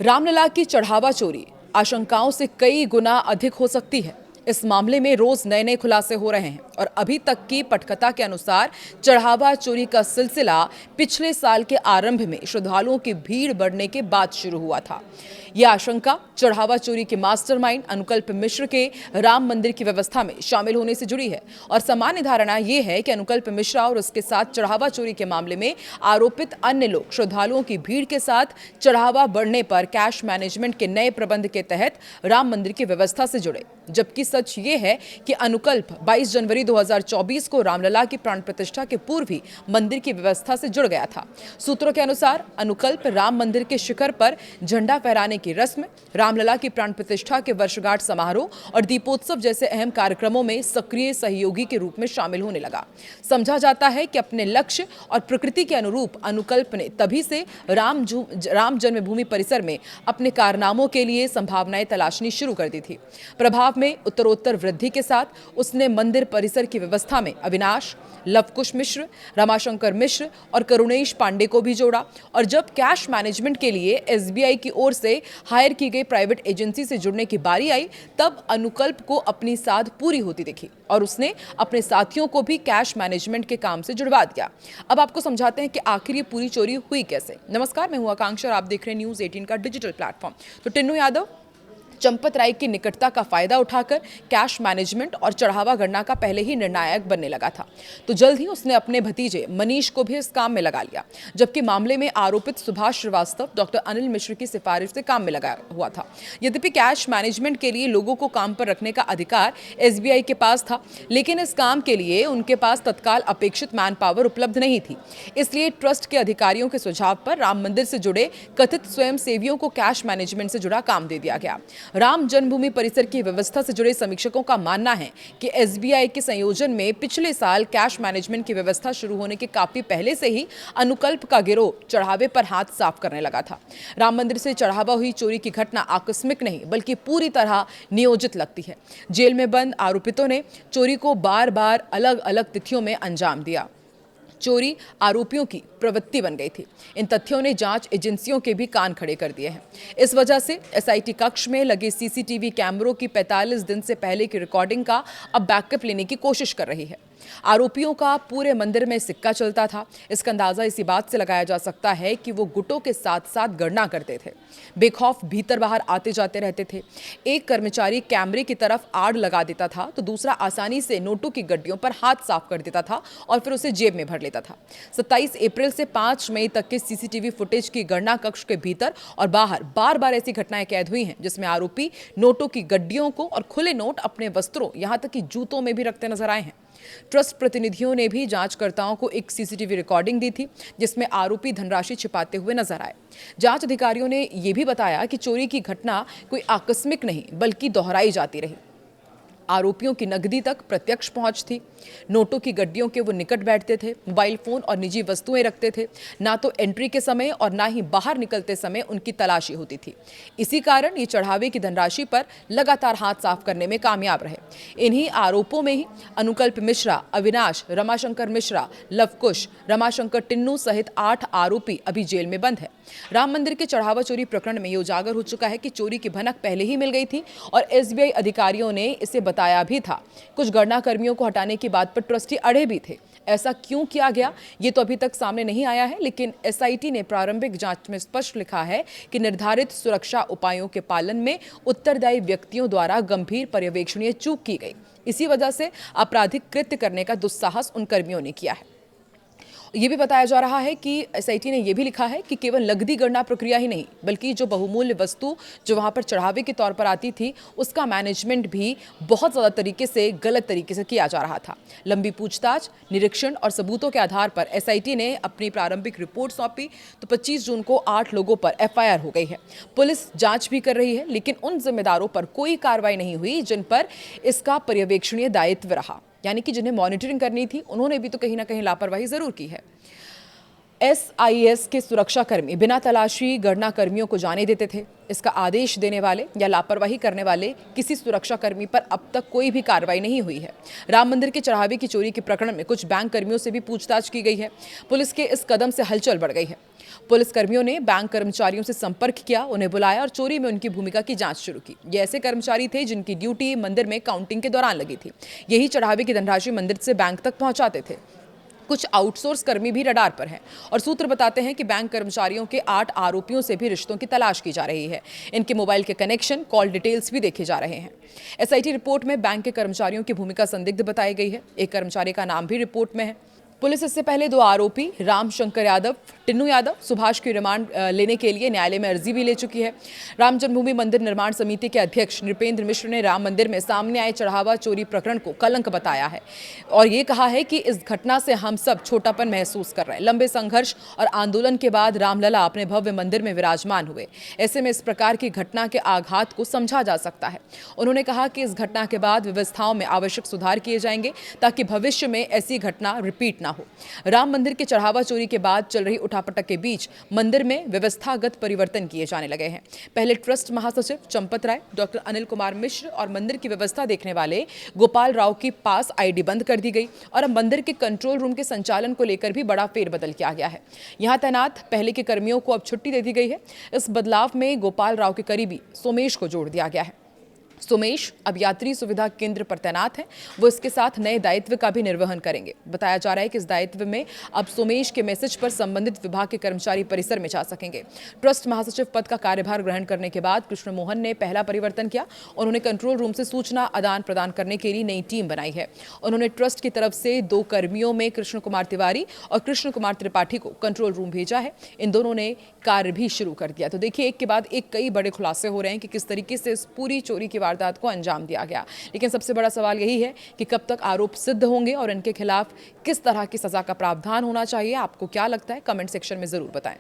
रामलला की चढ़ावा चोरी आशंकाओं से कई गुना अधिक हो सकती है। इस मामले में रोज नए नए खुलासे हो रहे हैं और अभी तक की पटकथा के अनुसार चढ़ावा चोरी का सिलसिला पिछले साल के आरंभ में श्रद्धालुओं की भीड़ बढ़ने के बाद शुरू हुआ था। यह आशंका चढ़ावा चोरी के मास्टरमाइंड अनुकल्प मिश्र के राम मंदिर की व्यवस्था में शामिल होने से जुड़ी है और सामान्य धारणा यह है कि अनुकल्प मिश्रा और उसके साथ चढ़ावा चोरी के मामले में आरोपित अन्य लोग श्रद्धालुओं की भीड़ के साथ चढ़ावा बढ़ने पर कैश मैनेजमेंट के नए प्रबंध के तहत राम मंदिर की व्यवस्था से जुड़े। जबकि सच ये है कि अनुकल्प 22 जनवरी 2024 को रामलला की प्राण प्रतिष्ठा के पूर्व ही मंदिर की व्यवस्था से जुड़ गया था। सूत्रों के अनुसार अनुकल्प राम मंदिर के शिखर पर झंडा फहराने की रस्म, रामलला की प्राण प्रतिष्ठा के वर्षगांठ समारोह और दीपोत्सव जैसे अहम कार्यक्रमों में सक्रिय सहयोगी के रूप में शामिल होने लगा। समझा जाता है कि अपने लक्ष्य और प्रकृति के अनुरूप अनुकल्प ने तभी से राम जन्मभूमि परिसर में अपने कारनामों के लिए संभावनाएं तलाशनी शुरू कर दी थी। प्रभाव में उत्तरोत्तर वृद्धि के साथ उसने मंदिर परिसर की व्यवस्था में अविनाश, लवकुश मिश्र, रमाशंकर मिश्र और करुणेश पांडे को भी जोड़ा और जब कैश मैनेजमेंट के लिए एसबीआई की ओर से हायर की गई प्राइवेट एजेंसी से जुड़ने की बारी आई, तब अनुकल्प को अपनी साध पूरी होती दिखी और उसने अपने साथियों को भी कैश मैनेजमेंट के काम से जुड़वा दिया। अब आपको समझाते हैं कि आखिर ये पूरी चोरी हुई कैसे। नमस्कार, मैं हूं आकांक्षा और आप देख रहे हैं न्यूज़ 18 का डिजिटल प्लेटफॉर्म। तो टिन्नू यादव चंपत राय की निकटता का फायदा उठाकर कैश मैनेजमेंट और चढ़ावा गणना का पहले ही निर्णायक बनने लगा था, तो जल्द ही उसने अपने भतीजे मनीष को भी इस काम में लगा लिया। जबकि मामले में आरोपित सुभाष श्रीवास्तव डॉक्टर अनिल मिश्र की सिफारिश से काम में लगा हुआ था। यद्यपि कैश मैनेजमेंट के लिए लोगों को काम पर रखने का अधिकार एसबीआई के पास था, लेकिन इस काम के लिए उनके पास तत्काल अपेक्षित मैन पावर उपलब्ध नहीं थी। इसलिए ट्रस्ट के अधिकारियों के सुझाव पर राम मंदिर से जुड़े कथित स्वयं सेवियों को कैश मैनेजमेंट से जुड़ा काम दे दिया गया। राम जन्मभूमि परिसर की व्यवस्था से जुड़े समीक्षकों का मानना है कि एसबीआई के संयोजन में पिछले साल कैश मैनेजमेंट की व्यवस्था शुरू होने के काफी पहले से ही अनुकल्प का गिरोह चढ़ावे पर हाथ साफ करने लगा था। राम मंदिर से चढ़ावा हुई चोरी की घटना आकस्मिक नहीं बल्कि पूरी तरह नियोजित लगती है। जेल में बंद आरोपितों ने चोरी को बार बार अलग अलग तिथियों में अंजाम दिया। चोरी आरोपियों की प्रवृत्ति बन गई थी। इन तथ्यों ने जांच एजेंसियों के भी कान खड़े कर दिए हैं। इस वजह से एसआईटी कक्ष में लगे सीसीटीवी कैमरों की 45 दिन से पहले की रिकॉर्डिंग का अब बैकअप लेने की कोशिश कर रही है। आरोपियों का पूरे मंदिर में सिक्का चलता था। इसका अंदाजा इसी बात से लगाया जा सकता है कि वो गुटों के साथ साथ गणना करते थे, बेखौफ भीतर बाहर आते जाते रहते थे। एक कर्मचारी कैमरे की तरफ आड़ लगा देता था तो दूसरा आसानी से नोटों की गड्डियों पर हाथ साफ कर देता था और फिर उसे जेब में भर लेता था। 27 अप्रैल से 5 मई तक के सीसीटीवी फुटेज की गणना कक्ष के भीतर और बाहर बार बार ऐसी घटनाएं कैद हुई हैं जिसमें आरोपी नोटों की गड्डियों को और खुले नोट अपने वस्त्रों यहां तक कि जूतों में भी रखते नजर आए हैं। ट्रस्ट प्रतिनिधियों ने भी जांचकर्ताओं को एक सीसीटीवी रिकॉर्डिंग दी थी जिसमें आरोपी धनराशि छिपाते हुए नजर आए। जांच अधिकारियों ने यह भी बताया कि चोरी की घटना कोई आकस्मिक नहीं बल्कि दोहराई जाती रही। आरोपियों की नकदी तक प्रत्यक्ष पहुंच थी। नोटों की गड्डियों के वो निकट बैठते थे, मोबाइल फोन और निजी वस्तुएं रखते थे। ना तो एंट्री के समय और ना ही बाहर निकलते समय उनकी तलाशी होती थी। इसी कारण ये चढ़ावे की धनराशि पर लगातार हाथ साफ करने में कामयाब रहे। इन्हीं आरोपों में ही अनुकल्प मिश्रा, अविनाश, रमाशंकर मिश्रा, लवकुश, रमाशंकर टिन्नू सहित 8 आरोपी अभी जेल में बंद है। राम मंदिर के चढ़ावा चोरी प्रकरण में ये उजागर हो चुका है कि चोरी की भनक पहले ही मिल गई थी और एसबीआई अधिकारियों ने इसे बताया भी था। कुछ गणना कर्मियों को हटाने की बात पर ट्रस्टी अड़े भी थे। ऐसा क्यों किया गया ये तो अभी तक सामने नहीं आया है, लेकिन एसआईटी ने प्रारंभिक जांच में स्पष्ट लिखा है कि निर्धारित सुरक्षा उपायों के पालन में उत्तरदायी व्यक्तियों द्वारा गंभीर पर्यवेक्षणीय चूक की गई। इसी वजह से आपराधिक कृत्य करने का दुस्साहस उन कर्मियों ने किया है। ये भी बताया जा रहा है कि एसआईटी ने यह भी लिखा है कि केवल नकदी गणना प्रक्रिया ही नहीं बल्कि जो बहुमूल्य वस्तु जो वहां पर चढ़ावे के तौर पर आती थी उसका मैनेजमेंट भी बहुत ज़्यादा तरीके से गलत तरीके से किया जा रहा था। लंबी पूछताछ, निरीक्षण और सबूतों के आधार पर एसआईटी ने अपनी प्रारंभिक रिपोर्ट सौंपी तो 25 जून को 8 लोगों पर एफआईआर हो गई है। पुलिस जांच भी कर रही है, लेकिन उन जिम्मेदारों पर कोई कार्रवाई नहीं हुई जिन पर इसका पर्यवेक्षणीय दायित्व रहा, यानी कि जिन्हें मॉनिटरिंग करनी थी उन्होंने भी तो कहीं ना कहीं लापरवाही जरूर की है। एसआईएस के सुरक्षाकर्मी बिना तलाशी गणना कर्मियों को जाने देते थे। इसका आदेश देने वाले या लापरवाही करने वाले किसी सुरक्षाकर्मी पर अब तक कोई भी कार्रवाई नहीं हुई है। राम मंदिर के चढ़ावे की चोरी के प्रकरण में कुछ बैंक कर्मियों से भी पूछताछ की गई है। पुलिस के इस कदम से हलचल बढ़ गई है। पुलिस कर्मियों ने बैंक कर्मचारियों से संपर्क किया, उन्हें बुलाया और चोरी में उनकी भूमिका की जांच शुरू की। ये ऐसे कर्मचारी थे जिनकी ड्यूटी मंदिर में काउंटिंग के दौरान लगी थी। यही चढ़ावे की धनराशि मंदिर से बैंक तक पहुंचाते थे। कुछ आउटसोर्स कर्मी भी रडार पर हैं और सूत्र बताते हैं कि बैंक कर्मचारियों के 8 आरोपियों से भी रिश्तों की तलाश की जा रही है। इनके मोबाइल के कनेक्शन, कॉल डिटेल्स भी देखे जा रहे हैं। एसआईटी रिपोर्ट में बैंक के कर्मचारियों की भूमिका संदिग्ध बताई गई है। एक कर्मचारी का नाम भी रिपोर्ट में है। पुलिस इससे पहले 2 आरोपी राम शंकर यादव, टिन्नू यादव, सुभाष की रिमांड लेने के लिए न्यायालय में अर्जी भी ले चुकी है। राम जन्मभूमि मंदिर निर्माण समिति के अध्यक्ष नृपेंद्र मिश्र ने राम मंदिर में सामने आए चढ़ावा चोरी प्रकरण को कलंक बताया है और ये कहा है कि इस घटना से हम सब छोटापन महसूस कर रहे हैं। लंबे संघर्ष और आंदोलन के बाद रामलला अपने भव्य मंदिर में विराजमान हुए। ऐसे में इस प्रकार की घटना के आघात को समझा जा सकता है। उन्होंने कहा कि इस घटना के बाद व्यवस्थाओं में आवश्यक सुधार किए जाएंगे ताकि भविष्य में ऐसी घटना रिपीट हो। राम मंदिर के चढ़ावा चोरी के बाद चल रही उठापटक के बीच मंदिर में व्यवस्थागत परिवर्तन किए जाने लगे हैं। पहले ट्रस्ट महासचिव चंपत राय, डॉक्टर अनिल कुमार मिश्र और मंदिर की व्यवस्था देखने वाले गोपाल राव की पास आईडी बंद कर दी गई और अब मंदिर के कंट्रोल रूम के संचालन को लेकर भी बड़ा फेरबदल किया गया है। यहां तैनात पहले के कर्मियों को अब छुट्टी दे दी गई है। इस बदलाव में गोपाल राव के करीबी सोमेश को जोड़ दिया गया है। सोमेश अब यात्री सुविधा केंद्र पर तैनात हैं। वो इसके साथ नए दायित्व का भी निर्वहन करेंगे। बताया जा रहा है कि इस दायित्व में अब सोमेश के मैसेज पर संबंधित विभाग के कर्मचारी परिसर में जा सकेंगे। ट्रस्ट महासचिव पद का कार्यभार ग्रहण करने के बाद कृष्ण मोहन ने पहला परिवर्तन किया। उन्होंने कंट्रोल रूम से सूचना आदान प्रदान करने के लिए नई टीम बनाई है। उन्होंने ट्रस्ट की तरफ से 2 कर्मियों में कृष्ण कुमार तिवारी और कृष्ण कुमार त्रिपाठी को कंट्रोल रूम भेजा है। इन दोनों ने कार्य भी शुरू कर दिया। तो देखिए, एक के बाद एक कई बड़े खुलासे हो रहे हैं कि किस तरीके से इस पूरी चोरी की वारदात को अंजाम दिया गया। लेकिन सबसे बड़ा सवाल यही है कि कब तक आरोप सिद्ध होंगे और इनके खिलाफ किस तरह की सजा का प्रावधान होना चाहिए। आपको क्या लगता है? कमेंट सेक्शन में जरूर बताएं।